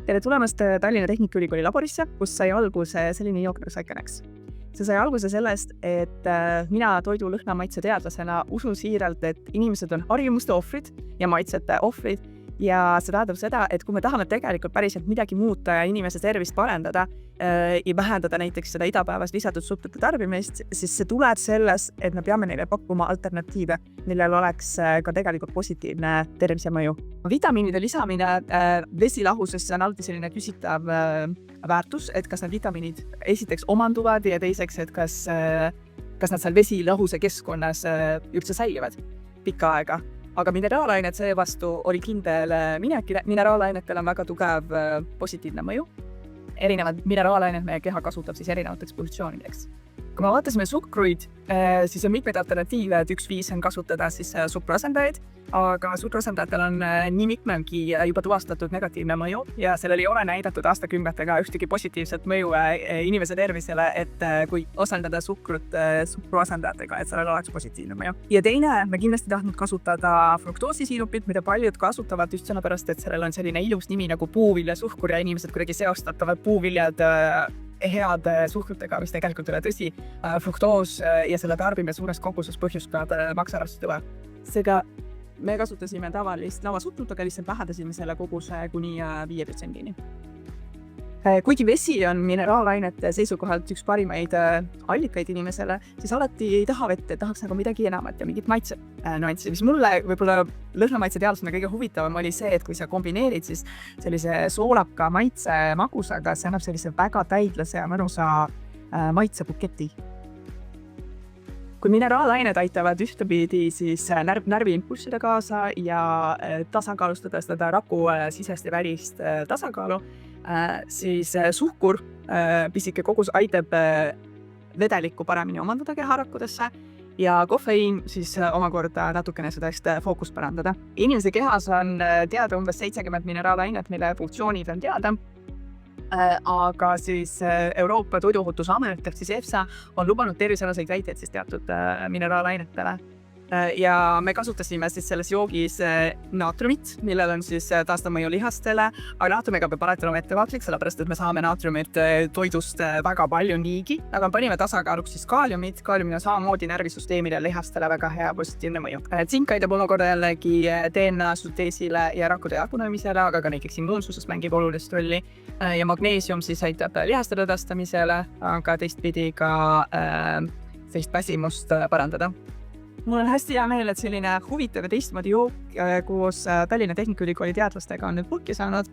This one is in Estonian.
Tere tulemast Tallinna Tehnikaülikooli laborisse, kus sai alguse selline jook nagu Cycaneks. See sai alguse sellest, et mina toidu lõhna maitse teadlasena usun siiralt, et inimesed on harjumuste ohvrid ja maitsete ohvrid. Ja see tähendab seda, et kui me tahame tegelikult päriselt midagi muuta ja inimese tervist parendada ja vähendada näiteks seda idapäevas lisatud suhtluse tarbimist, siis see tuleb selles, et me peame neile pakkuma alternatiive, millel oleks ka tegelikult positiivne tervise mõju. Vitamiinide lisamine vesilahusesse on alati selline küsitav väärtus, et kas need vitamiinid esiteks omanduvad ja teiseks, et kas nad seal vesilahuse keskkonnas üldse säilivad pikka aega. Aga mineraalained seevastu oli kindel minek. Mineraalainetel on väga tugev positiivne mõju. Erinevad mineraalained meie keha kasutab siis erinevateks funktsioonideks. Kui me vaatasime suhkruid, siis on mitmeid alternatiive, et üks viis on kasutada siis suhkruasendajaid, aga suhkruasendajatel on nii mitmelgi juba tuvastatud negatiivne mõju ja sellel ei ole näidatud aastakümnetega ühtegi positiivset mõju inimese tervisele, et kui asendada suhkrut suhkruasendajatega, et sellel oleks positiivne mõju. Ja teine, me kindlasti tahtnud kasutada fruktoosisiirupit, mida paljud kasutavad just sellepärast, et sellel on selline ilus nimi nagu puuviljasuhkur ja inimesed kuidagi seostatavad puuviljad head suhkrutega, mis tegelikult ei ole tõsi. Fruktoos ja selle tarbimine suures koguses põhjustab maksarastutõve. Seega me kasutasime tavalist lavasuhkrut, aga lihtsalt vähendasime selle koguse kuni 5%-ni. Kuigi vesi on mineraalainete seisukohalt üks parimaid allikaid inimesele, siis alati ei taha vette, tahaks nagu midagi enamat ja mingit maitse nüanssi. Mis mulle võib-olla lõhnamaitse teadlasena kõige huvitavam oli see, et kui sa kombineerid siis sellise soolaka maitse magusaga, see annab sellise väga täidlase ja mõnusa maitsebuketi. Kui mineraalained aitavad ühtepidi siis närviimpulsside kaasa ja tasakaalustada seda raku sisest ja välist tasakaalu, siis suhkur pisike kogus aitab vedelikku paremini omandada keharakkudesse ja kofeiin siis omakorda natukene seda fookust parandada. Inimese kehas on teada umbes 70 mineraalainet, mille funktsioonid on teada. Aga siis Euroopa Toiduohutusamet ehk siis EFSA on lubanud tervisealaseid väiteid siis teatud mineraalainetele. Ja me kasutasime siis selles joogis naatriumit, millel on siis taastav mõju lihastele, aga naatriumiga peab alati olema ettevaatlik, sellepärast et me saame naatriumit toidust väga palju niigi, aga panime tasakaaluks siis kaaliumit. Kaaliumil on samamoodi närvisüsteemile ja lihastele väga hea positiivne mõju. Tsink aitab omakorda jällegi DNA sünteesile ja rakkude jagunemisele, aga ka näiteks immuunsuses mängib olulist rolli. Ja magneesium siis aitab lihaste lõdvestamisele, aga teistpidi ka sellist väsimust parandada. Mul on hästi hea meel, et selline huvitav ja teistmoodi jook koos Tallinna Tehnikaülikooli teadlastega on nüüd pulki saanud.